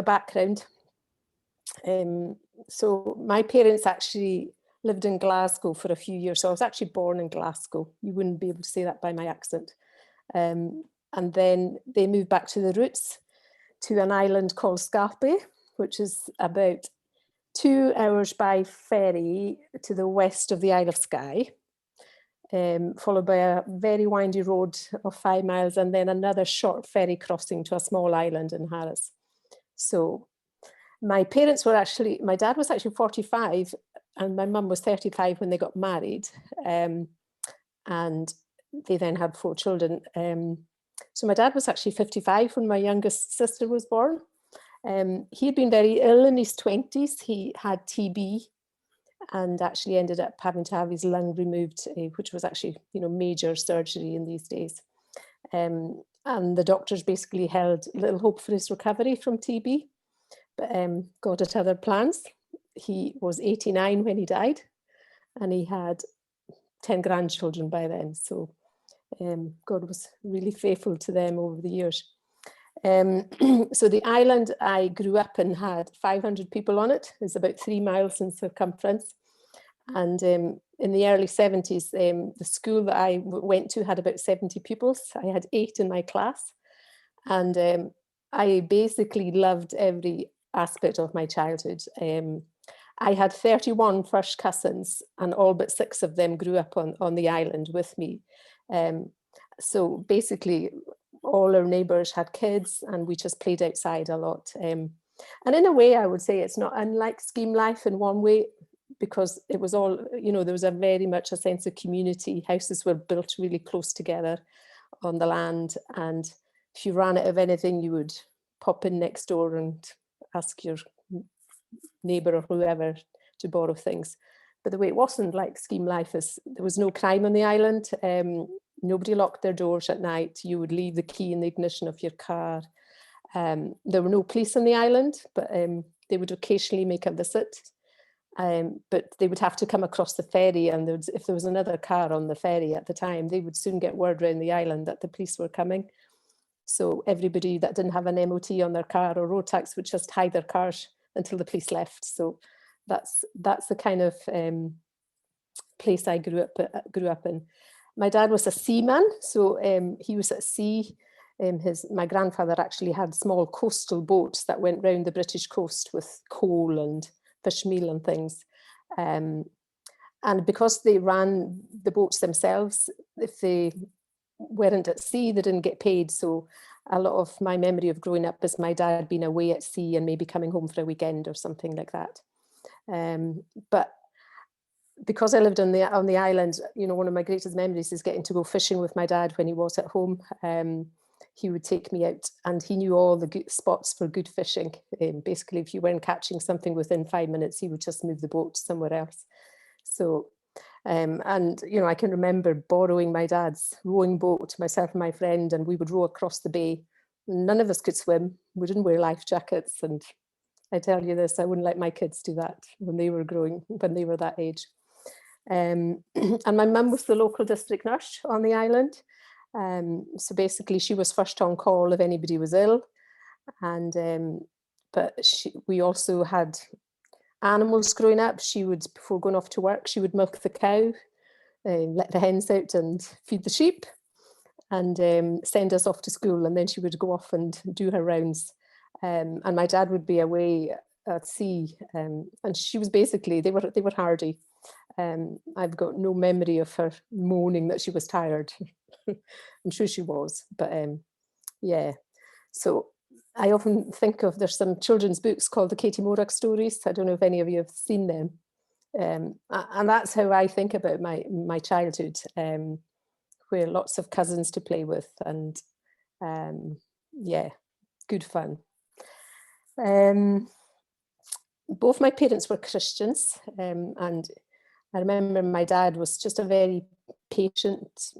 background. So my parents actually lived in Glasgow for a few years. So I was actually born in Glasgow. You wouldn't be able to say that by my accent. And then they moved back to the roots, to an island called Scarpe, which is about 2 hours by ferry to the west of the Isle of Skye, followed by a very windy road of 5 miles, and then another short ferry crossing to a small island in Harris. So my parents were actually, my dad was actually 45 and my mum was 35 when they got married. And they then had 4 children. So my dad was actually 55 when my youngest sister was born. He had been very ill in his 20s. He had TB and actually ended up having to have his lung removed, which was actually, major surgery in these days. And the doctors basically held little hope for his recovery from TB, but God had other plans. He was 89 when he died, and he had 10 grandchildren by then. So God was really faithful to them over the years. So the island I grew up in had 500 people on it. It's about 3 miles in circumference. And in the early 70s, the school that I went to had about 70 pupils. I had 8 in my class. And I basically loved every aspect of my childhood. I had 31 first cousins, and all but 6 of them grew up on the island with me. So basically, all our neighbours had kids, and we just played outside a lot. And in a way, I would say it's not unlike scheme life in one way, because it was all, there was very much a sense of community. Houses were built really close together on the land, and if you ran out of anything, you would pop in next door and ask your neighbour or whoever to borrow things. But the way it wasn't like scheme life is there was no crime on the island. Nobody locked their doors at night. You would leave the key in the ignition of your car. There were no police on the island, but they would occasionally make a visit. But they would have to come across the ferry, and if there was another car on the ferry at the time, they would soon get word around the island that the police were coming. So everybody that didn't have an MOT on their car or road tax would just hide their cars until the police left. So that's the kind of place I grew up in. My dad was a seaman, so he was at sea. My grandfather actually had small coastal boats that went round the British coast with coal and fish meal and things. And because they ran the boats themselves, if they weren't at sea, they didn't get paid. So a lot of my memory of growing up is my dad being away at sea and maybe coming home for a weekend or something like that. But because I lived on the island, one of my greatest memories is getting to go fishing with my dad when he was at home. He would take me out, and he knew all the good spots for good fishing. Basically, if you weren't catching something within 5 minutes, he would just move the boat somewhere else. So, and I can remember borrowing my dad's rowing boat, myself and my friend, and we would row across the bay. None of us could swim. We didn't wear life jackets, and I tell you this, I wouldn't let my kids do that when they were that age. And my mum was the local district nurse on the island. So basically she was first on call if anybody was ill. And but we also had animals growing up. She would, before going off to work, she would milk the cow, let the hens out and feed the sheep, and send us off to school. And then she would go off and do her rounds. And my dad would be away at sea, and she was basically, they were hardy. I've got no memory of her moaning that she was tired. I'm sure she was, but yeah. So I often think of, there's some children's books called the Katie Morag stories. I don't know if any of you have seen them. And that's how I think about my childhood, where lots of cousins to play with, and yeah, good fun. Both my parents were Christians, and I remember my dad was just a very patient,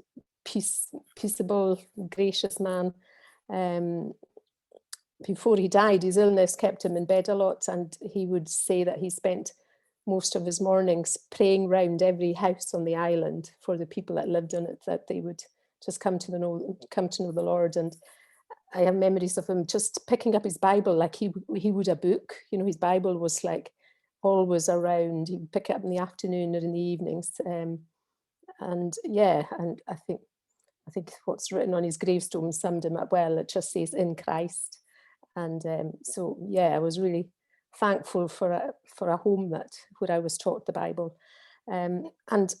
peaceable, gracious man. Before he died, his illness kept him in bed a lot, and he would say that he spent most of his mornings praying round every house on the island for the people that lived in it, that they would just come to know the Lord. And I have memories of him just picking up his Bible like he would a book. You know, his Bible was like always around. He'd pick it up in the afternoon or in the evenings. And yeah, and I think what's written on his gravestone summed him up well. It just says "in Christ," and so yeah, I was really thankful for a home where I was taught the Bible, and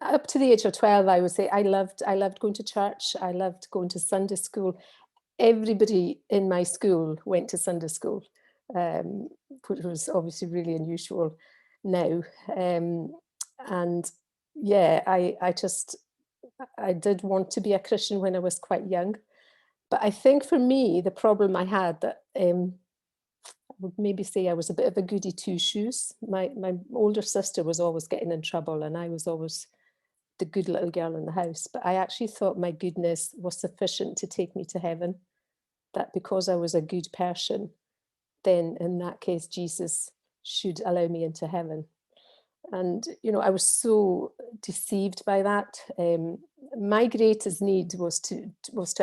up to the age of 12, I would say I loved going to church. I loved going to Sunday school. Everybody in my school went to Sunday school, which was obviously really unusual now. And yeah, I did want to be a Christian when I was quite young. But I think for me, the problem I had that I would maybe say I was a bit of a goody two shoes. My older sister was always getting in trouble, and I was always the good little girl in the house. But I actually thought my goodness was sufficient to take me to heaven. That because I was a good person, then in that case, Jesus should allow me into heaven. And, you know, I was so deceived by that. My greatest need was to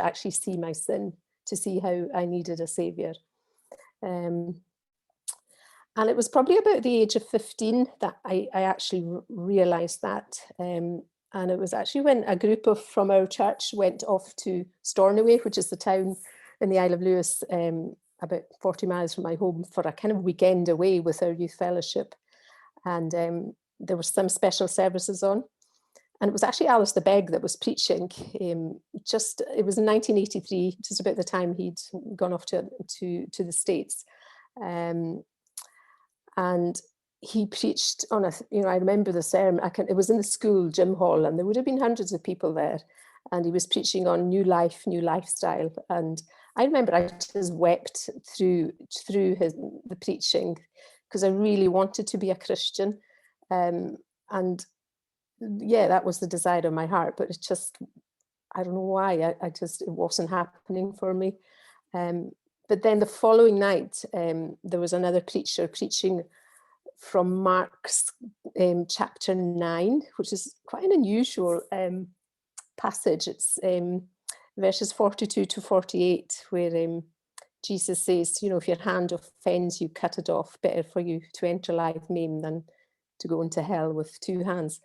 actually see my sin, to see how I needed a savior. And it was probably about the age of 15 that I actually realized that. And it was actually when a group from our church went off to Stornoway, which is the town in the Isle of Lewis, about 40 miles from my home, for a kind of weekend away with our youth fellowship. And there were some special services on. And it was actually Alistair Begg that was preaching. It was in 1983, just about the time he'd gone off to the States. And he preached on I remember the sermon, it was in the school gym hall, and there would have been hundreds of people there. And he was preaching on new life, new lifestyle. And I remember I just wept through the preaching, because I really wanted to be a Christian. And yeah, that was the desire of my heart, but it's just, I don't know why, it wasn't happening for me. But then the following night, there was another preacher preaching from Mark's chapter 9, which is quite an unusual passage. It's verses 42 to 48, where Jesus says, you know, if your hand offends you, cut it off. Better for you to enter life maimed than to go into hell with two hands.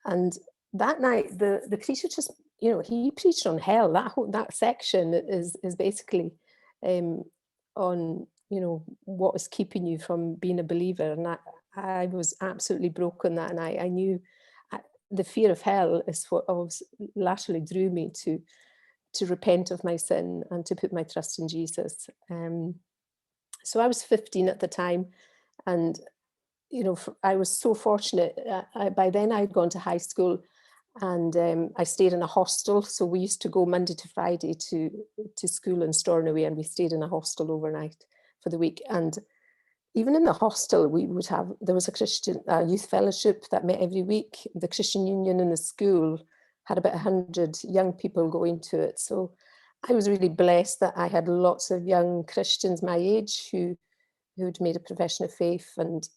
And that night, the preacher just, you know, he preached on hell. That section is basically on, you know, what is keeping you from being a believer. And I was absolutely broken that night. I knew the fear of hell is what laterally drew me to repent of my sin and to put my trust in Jesus. So I was 15 at the time, and you know, I was so fortunate. By then I'd gone to high school, and I stayed in a hostel. So we used to go Monday to Friday to school in Stornoway, and we stayed in a hostel overnight for the week. And even in the hostel, there was a Christian youth fellowship that met every week. The Christian Union in the school had about 100 young people going to it. So I was really blessed that I had lots of young Christians my age who'd made a profession of faith. And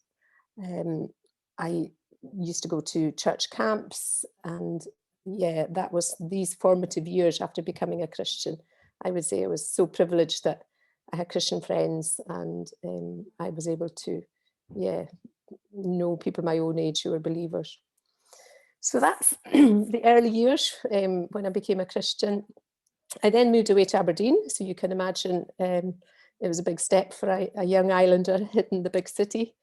I used to go to church camps, and yeah, that was these formative years after becoming a Christian. I would say I was so privileged that I had Christian friends, and I was able to, yeah, know people my own age who were believers. So that's the early years when I became a Christian. I then moved away to Aberdeen, so you can imagine it was a big step for a young islander hitting the big city.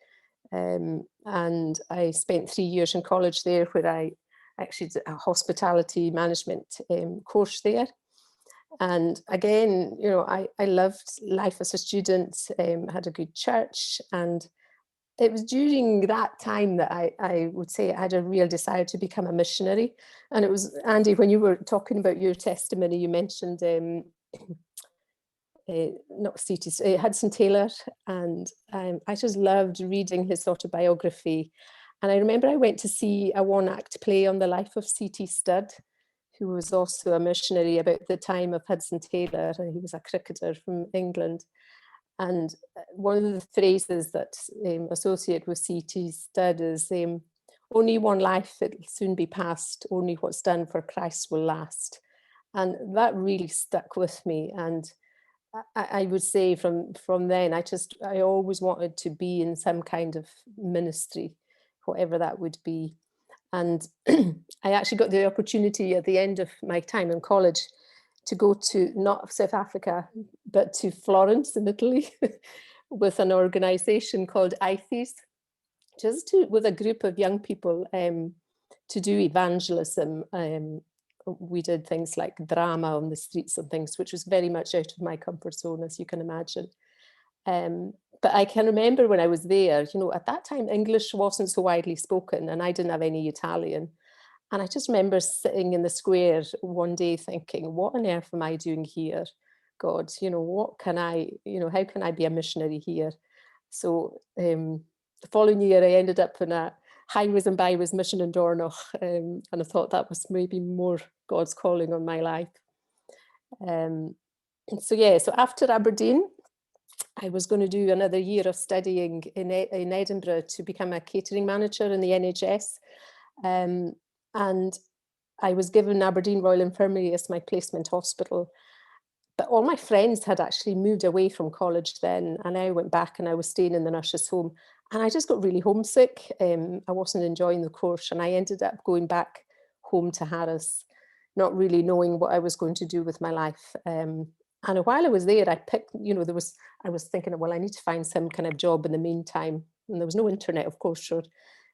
And I spent 3 years in college there, where I actually did a hospitality management course there. And again, you know, I loved life as a student, had a good church. And it was during that time that I would say I had a real desire to become a missionary. And it was, Andy, when you were talking about your testimony, you mentioned not C.T. Hudson Taylor, and I just loved reading his autobiography. And I remember I went to see a one-act play on the life of C.T. Studd, who was also a missionary about the time of Hudson Taylor. He was a cricketer from England. And one of the phrases that associate with C.T. Studd is, only one life, it'll soon be past, only what's done for Christ will last. And that really stuck with me. And I would say from then, I always wanted to be in some kind of ministry, whatever that would be. And I actually got the opportunity at the end of my time in college to go to not South Africa, but to Florence in Italy with an organization called ITHES, with a group of young people to do evangelism. We did things like drama on the streets and things, which was very much out of my comfort zone, as you can imagine. But I can remember when I was there, at that time, English wasn't so widely spoken and I didn't have any Italian. And I just remember sitting in the square one day thinking, what on earth am I doing here? God, what can how can I be a missionary here? So the following year, I ended up in a highways and byways mission in Dornoch. And I thought that was maybe more God's calling on my life. So after Aberdeen, I was going to do another year of studying in Edinburgh to become a catering manager in the NHS. And I was given Aberdeen Royal Infirmary as my placement hospital. But all my friends had actually moved away from college then, and I went back and I was staying in the nurse's home. And I just got really homesick. I wasn't enjoying the course, and I ended up going back home to Harris, not really knowing what I was going to do with my life. And while I was there, I picked, I was thinking, well, I need to find some kind of job in the meantime. And there was no internet, of course, sure.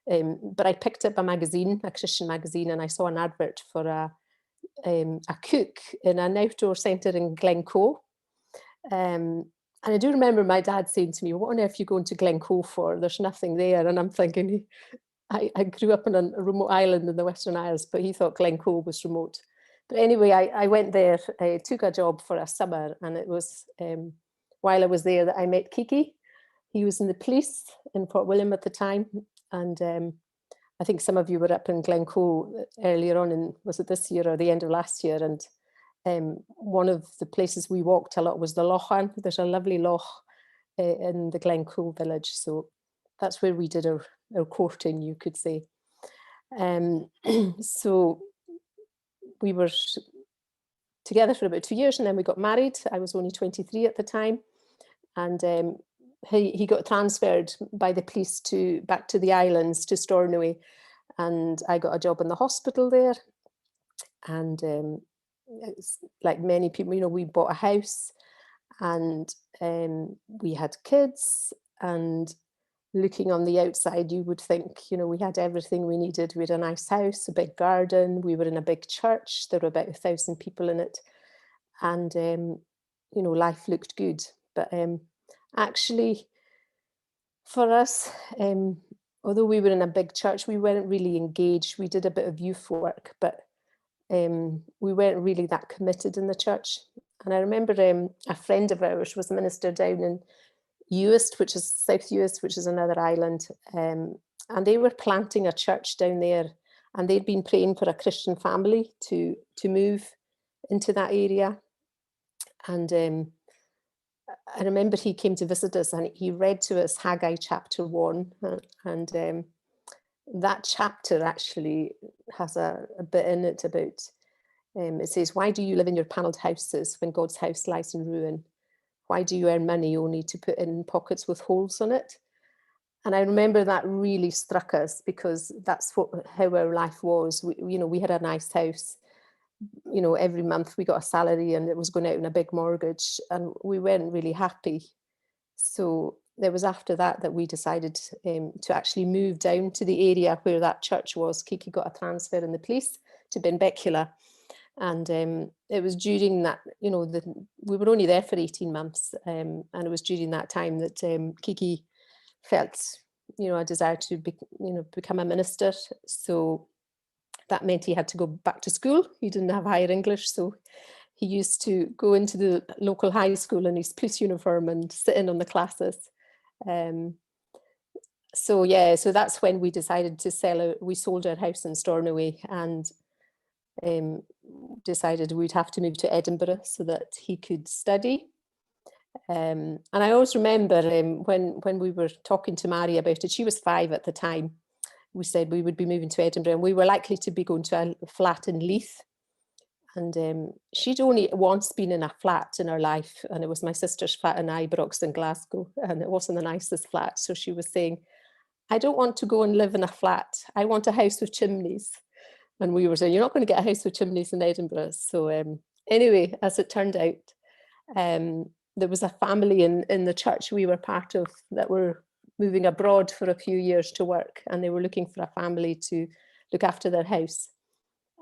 But I picked up a magazine, a Christian magazine, and I saw an advert for a cook in an outdoor centre in Glencoe. And I do remember my dad saying to me, what on earth are you going to Glencoe for? There's nothing there. And I'm thinking, I grew up on a remote island in the Western Isles, but he thought Glencoe was remote. But anyway, I went there, I took a job for a summer, and it was while I was there that I met Kiki. He was in the police in Port William at the time. And I think some of you were up in Glencoe earlier on was it this year or the end of last year? And one of the places we walked a lot was the Lochan. There's a lovely loch in the Glencoe village. So that's where we did our courting, you could say. So we were together for about 2 years, and then we got married. I was only 23 at the time. And he got transferred by the police back to the islands, to Stornoway. And I got a job in the hospital there. And it's like many people, we bought a house, and we had kids. And looking on the outside, you would think, we had everything we needed. We had a nice house, a big garden. We were in a big church. There were about 1,000 people in it. And, life looked good. But actually, for us, although we were in a big church, we weren't really engaged. We did a bit of youth work, but we weren't really that committed in the church. And I remember a friend of ours was a minister down in Uist, which is South Uist, which is another island. And they were planting a church down there, and they'd been praying for a Christian family to move into that area. And I remember he came to visit us, and he read to us Haggai chapter 1. And that chapter actually has a bit in it about, it says, why do you live in your panelled houses when God's house lies in ruin? Why do you earn money only to put in pockets with holes on it? And I remember that really struck us, because that's how our life was. We had a nice house. Every month we got a salary, and it was going out in a big mortgage, and we weren't really happy. So it was after that we decided to actually move down to the area where that church was. Kiki got a transfer in the police to Benbecula. And it was during that, we were only there for 18 months. And it was during that time that Kiki felt, a desire to become a minister. So that meant he had to go back to school. He didn't have higher English, so he used to go into the local high school in his police uniform and sit in on the classes. So that's when we decided to sell it. We sold our house in Stornoway, and decided we'd have to move to Edinburgh so that he could study. And I always remember when we were talking to Mary about it, she was 5 at the time. We said we would be moving to Edinburgh, and we were likely to be going to a flat in Leith. And she'd only once been in a flat in her life, and it was my sister's flat in Ibrox in Glasgow, and it wasn't the nicest flat. So she was saying, I don't want to go and live in a flat. I want a house with chimneys. And we were saying, you're not going to get a house with chimneys in Edinburgh. So anyway, as it turned out, there was a family in the church we were part of that were moving abroad for a few years to work, and they were looking for a family to look after their house.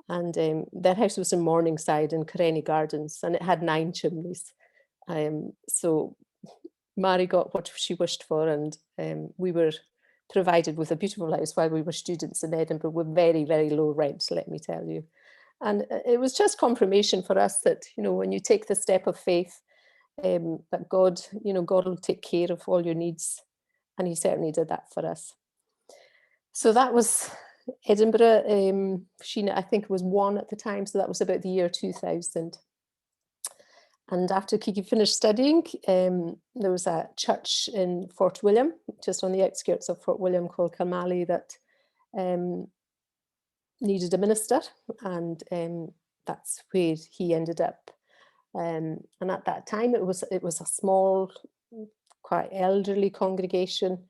And their house was in Morningside in Karenny Gardens, and it had 9 chimneys. So Mary got what she wished for, and we were provided with a beautiful house while we were students in Edinburgh with very, very low rent, let me tell you. And it was just confirmation for us that, you know, when you take the step of faith, that God, you know, God will take care of all your needs. And he certainly did that for us. So that was Edinburgh. Sheena, I think, was 1 at the time. So that was about the year 2000. And after Kiki finished studying, there was a church in Fort William, just on the outskirts of Fort William, called Kilmallie, that needed a minister, and that's where he ended up. And at that time, it was a small, quite elderly congregation,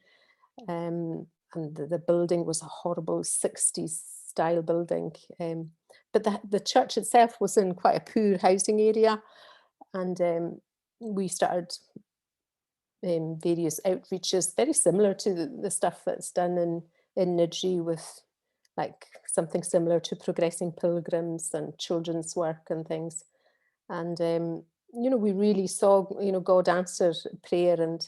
and the building was a horrible 60s style building. But the church itself was in quite a poor housing area. And we started various outreaches, very similar to the stuff that's done in Niddrie, with like something similar to Progressing Pilgrims and children's work and things. And, you know, we really saw, you know, God answer prayer, and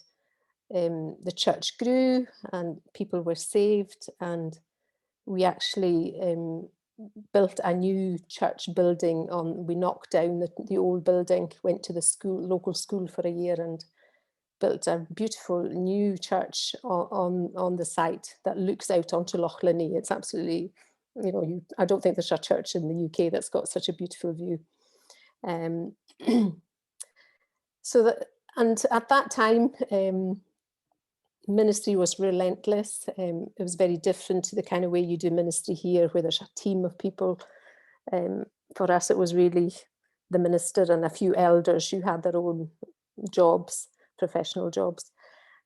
the church grew and people were saved. And we actually built a new church building we knocked down the old building, went to the local school for a year, and built a beautiful new church on the site that looks out onto Loch Linnhe. It's absolutely, you know, I don't think there's a church in the UK that's got such a beautiful view. And at that time, ministry was relentless. It was very different to the kind of way you do ministry here, where there's a team of people. For us, it was really the minister and a few elders who had their own jobs, professional jobs.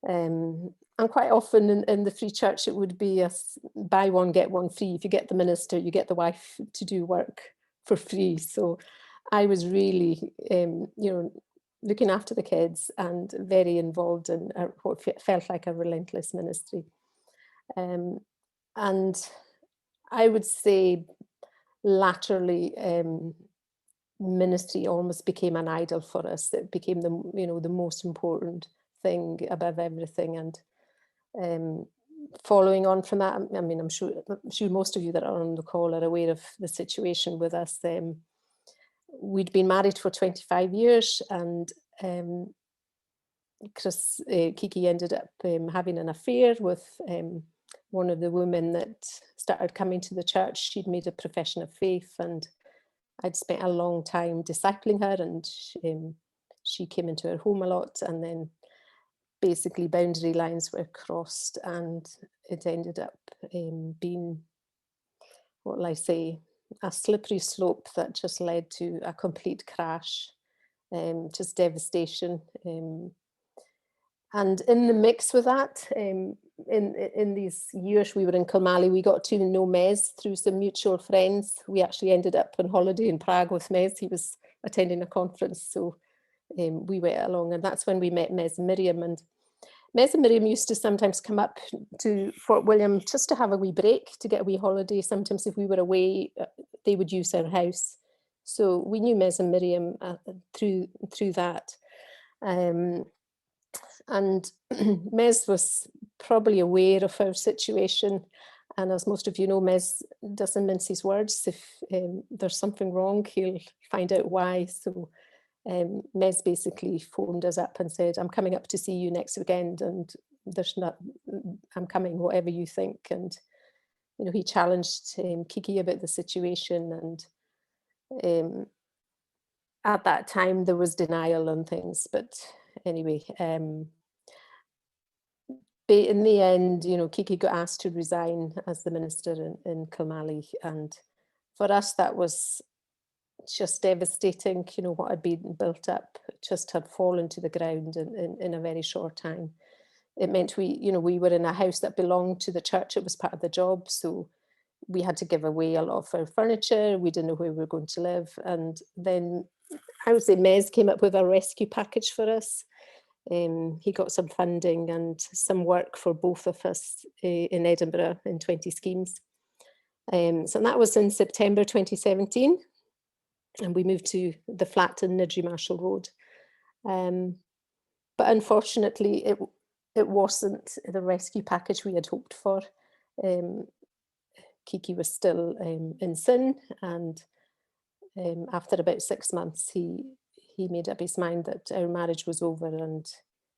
And quite often in the free church, it would be a buy one, get one free. If you get the minister, you get the wife to do work for free. So I was really, you know, looking after the kids and very involved in what felt like a relentless ministry. And I would say latterly, ministry almost became an idol for us. It became the most important thing above everything. And following on from that, I mean, I'm sure most of you that are on the call are aware of the situation with us. We'd been married for 25 years, and Kiki ended up having an affair with one of the women that started coming to the church. She'd made a profession of faith, and I'd spent a long time discipling her, and she came into our home a lot, and then basically boundary lines were crossed, and it ended up being, what will I say, a slippery slope that just led to a complete crash, just devastation. And in the mix with that, in these years we were in Kilmallie, we got to know Mez through some mutual friends. We actually ended up on holiday in Prague with Mez. He was attending a conference, so we went along, and that's when we met Mez and Miriam. And Mez and Miriam used to sometimes come up to Fort William just to have a wee break, to get a wee holiday. Sometimes if we were away, they would use our house. So we knew Mez and Miriam through that. And Mez was probably aware of our situation. And as most of you know, Mez doesn't mince his words. If there's something wrong, he'll find out why. So Mez basically phoned us up and said, I'm coming up to see you next weekend, and I'm coming, whatever you think. And, you know, he challenged Kiki about the situation. And at that time, there was denial and things. But anyway, in the end, you know, Kiki got asked to resign as the minister in Kilmallie. And for us, that was just devastating, you know, what had been built up just had fallen to the ground in a very short time. It meant we were in a house that belonged to the church. It was part of the job. So we had to give away a lot of our furniture. We didn't know where we were going to live. And then I would say Mez came up with a rescue package for us. He got some funding and some work for both of us in Edinburgh in 20 schemes. So that was in September 2017. And we moved to the flat in Niddrie Marshall Road. But unfortunately, it wasn't the rescue package we had hoped for. Kiki was still in sin, and after about 6 months, he made up his mind that our marriage was over, and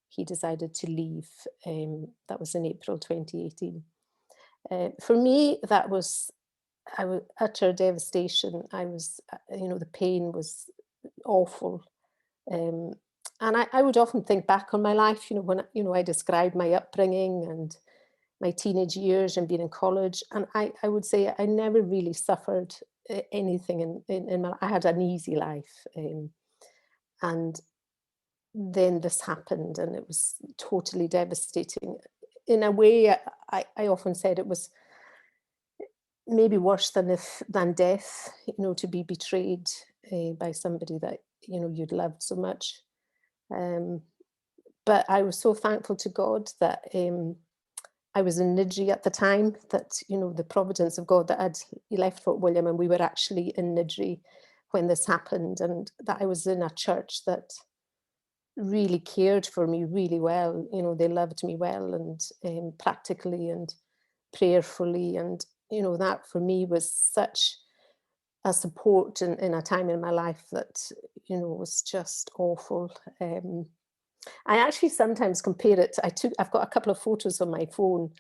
he decided to leave. That was in April 2018. For me, that was utter devastation. I was, the pain was awful. And I would often think back on my life, when, I described my upbringing and my teenage years and being in college. And I would say I never really suffered anything in my life. I had an easy life. And then this happened, and it was totally devastating. In a way, I often said it was maybe worse than death, to be betrayed by somebody that, you'd loved so much. But I was so thankful to God that I was in Niddrie at the time, that, the providence of God, that I'd left Fort William and we were actually in Niddrie when this happened, and that I was in a church that really cared for me really well. They loved me well, and practically and prayerfully, and that for me was such a support in a time in my life that was just awful. I actually sometimes compare it. I've got a couple of photos on my phone,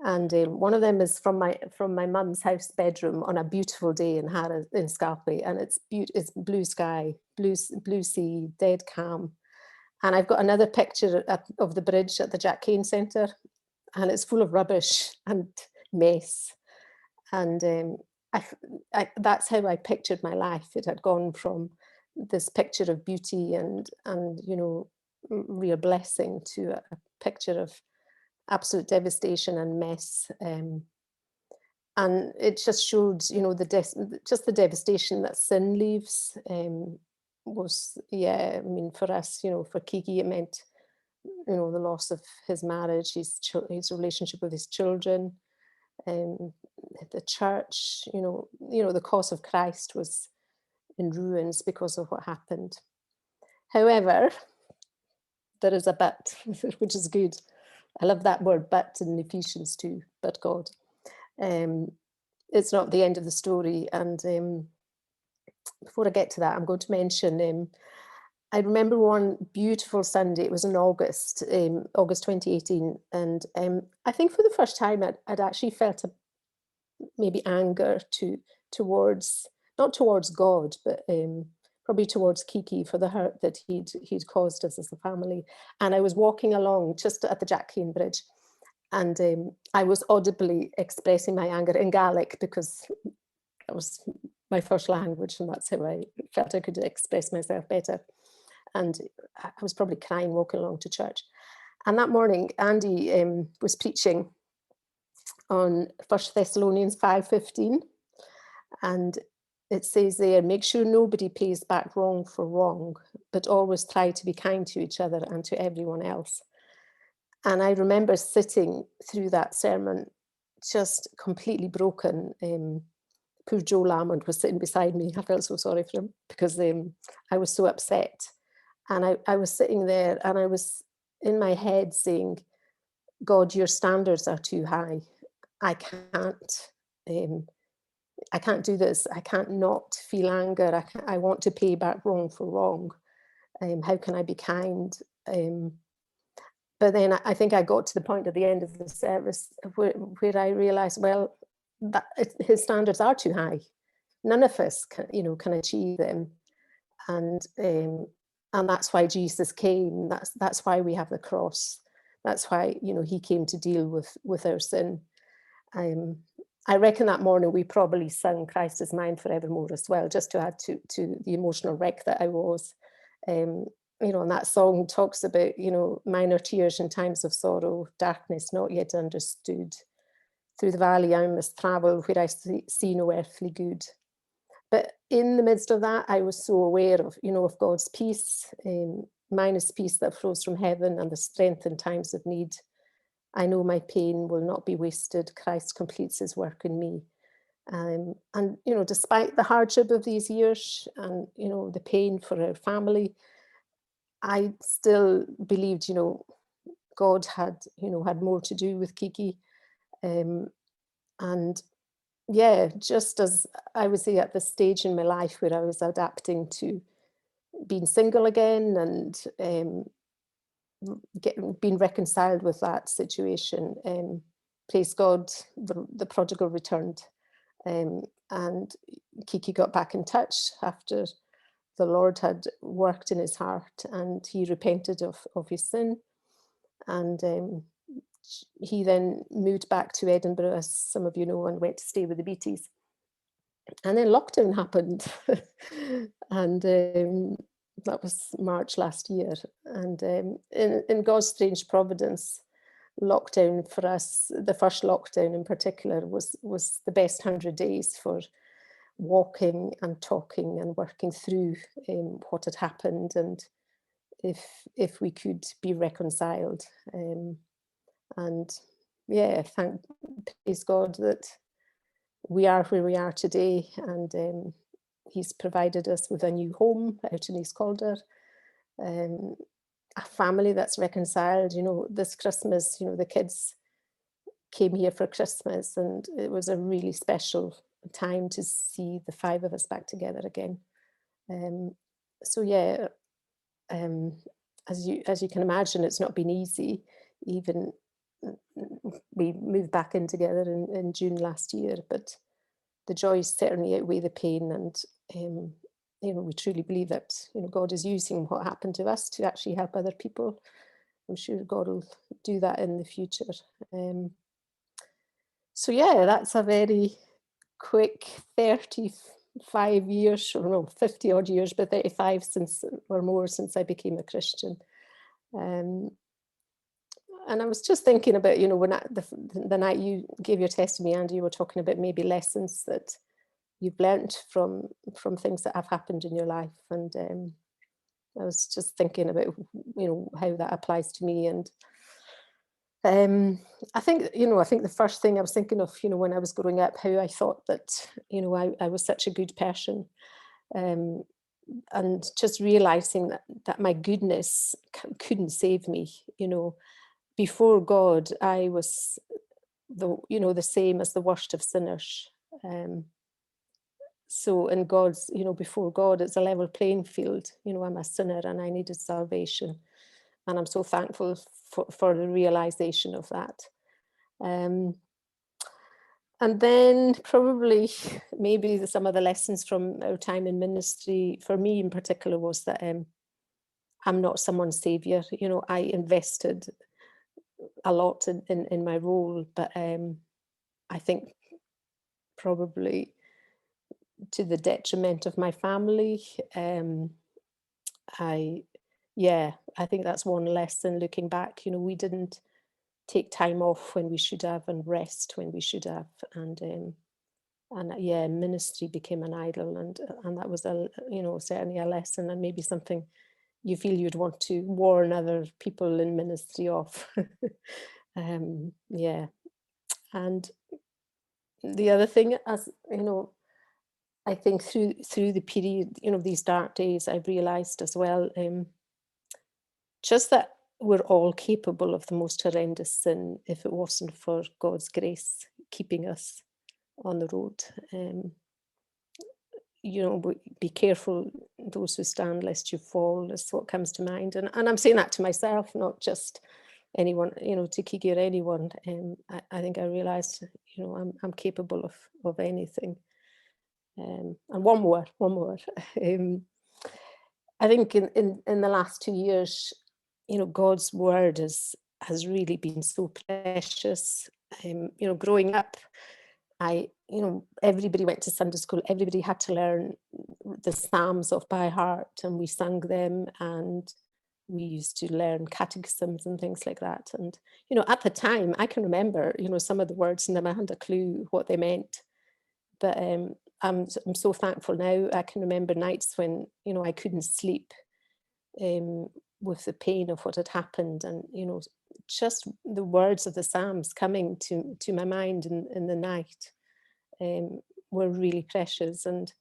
and one of them is from my mum's house bedroom on a beautiful day in Scarpay, and it's blue sky, blue sea, dead calm. And I've got another picture of the bridge at the Jack Cain Centre, and it's full of rubbish and mess. And that's how I pictured my life. It had gone from this picture of beauty and real blessing to a picture of absolute devastation and mess. And it just showed, just the devastation that sin leaves. For us, for Kiki, it meant, the loss of his marriage, his relationship with his children, the church, the cause of Christ was in ruins because of what happened. However, there is a but, which is good. I love that word, but, in Ephesians 2, but God. It's not the end of the story. And before I get to that, I'm going to mention, I remember one beautiful Sunday. It was in August 2018. And I think for the first time, I'd actually felt maybe anger not towards God, but probably towards Kiki for the hurt that he'd caused us as a family. And I was walking along just at the Jack Cain Bridge, and I was audibly expressing my anger in Gaelic, because that was my first language, and that's how I felt I could express myself better. And I was probably crying walking along to church. And that morning, Andy was preaching on 1 Thessalonians 5:15, and it says there, make sure nobody pays back wrong for wrong, but always try to be kind to each other and to everyone else. And I remember sitting through that sermon just completely broken. Poor Joe Lamond was sitting beside me. I felt so sorry for him, because I was so upset. And I was sitting there, and I was in my head saying, God, your standards are too high. I can't do this. I can't not feel anger. I want to pay back wrong for wrong. How can I be kind? But then I think I got to the point at the end of the service where I realized, well, his standards are too high. None of us can achieve them. And that's why Jesus came. That's why we have the cross. That's why, he came to deal with our sin. I reckon that morning we probably sung Christ is Mine Forevermore as well, just to add to the emotional wreck that I was. And that song talks about, minor tears in times of sorrow, darkness not yet understood. Through the valley I must travel where I see no earthly good. But in the midst of that, I was so aware of God's peace, mine is peace that flows from heaven and the strength in times of need. I know my pain will not be wasted. Christ completes his work in me. And despite the hardship of these years and, the pain for our family, I still believed, God had more to do with Kiki. And yeah, just as I was at this stage in my life where I was adapting to being single again and being reconciled with that situation, praise God, the prodigal returned. And Kiki got back in touch after the Lord had worked in his heart, and he repented of his sin. And he then moved back to Edinburgh, as some of you know, and went to stay with the Beatties. And then lockdown happened. And that was March last year. And in God's strange providence, lockdown for us, the first lockdown in particular, was the best 100 days for walking and talking and working through what had happened, and if we could be reconciled. And yeah, praise God that we are where we are today, and he's provided us with a new home out in East Calder, a family that's reconciled. This Christmas, the kids came here for Christmas, and it was a really special time to see the five of us back together again. So yeah, as you can imagine, it's not been easy. Even we moved back in together in June last year, but the joys certainly outweigh the pain. And we truly believe that God is using what happened to us to actually help other people. I'm sure God will do that in the future. So yeah, that's a very quick 35 years, or no, 50 odd years, but 35 or more since I became a Christian. And I was just thinking about, when the night you gave your testimony, Andy, you were talking about maybe lessons that you've learnt from things that have happened in your life. And I was just thinking about, how that applies to me. And I think the first thing I was thinking of, when I was growing up, how I thought that, I was such a good person. And just realizing that my goodness couldn't save me. Before God, I was the same as the worst of sinners. So in God's, before God, it's a level playing field. I'm a sinner and I needed salvation. And I'm so thankful for the realization of that. And then probably maybe some of the lessons from our time in ministry, for me in particular, was that I'm not someone's savior. I invested a lot in my role, but I think probably to the detriment of my family. I think that's one lesson looking back. We didn't take time off when we should have, and rest when we should have, and ministry became an idol, and that was certainly a lesson, and maybe something you feel you'd want to warn other people in ministry of. And the other thing, as I think through the period, these dark days, I've realized as well, just that we're all capable of the most horrendous sin if it wasn't for God's grace keeping us on the road. Be careful, those who stand, lest you fall, is what comes to mind. And I'm saying that to myself, not just anyone, to Kiki or anyone. I think I realized, I'm capable of anything. And one more. I think in the last 2 years, God's word has really been so precious. Growing up, everybody went to Sunday school, everybody had to learn the Psalms off by heart, and we sung them, and we used to learn catechisms and things like that. And, at the time, I can remember, some of the words in them, I hadn't a clue what they meant. But I'm so thankful now. I can remember nights when, I couldn't sleep um, with the pain of what had happened, and, just the words of the Psalms coming to my mind in the night um, were really precious. And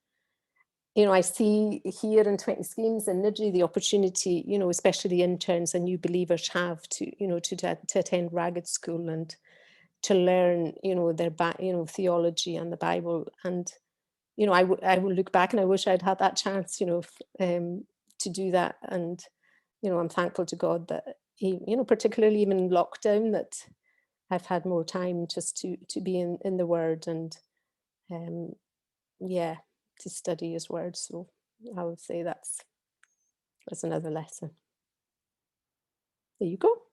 I see here in 20 Schemes in Niddrie the opportunity, especially the interns and new believers have to, to attend Ragged School and to learn, their theology and the Bible. And I will look back and I wish I'd had that chance, to do that. And I'm thankful to God that particularly even in lockdown, that I've had more time just to be in the Word and um, yeah, to study His Word. So I would say that's another lesson. There you go.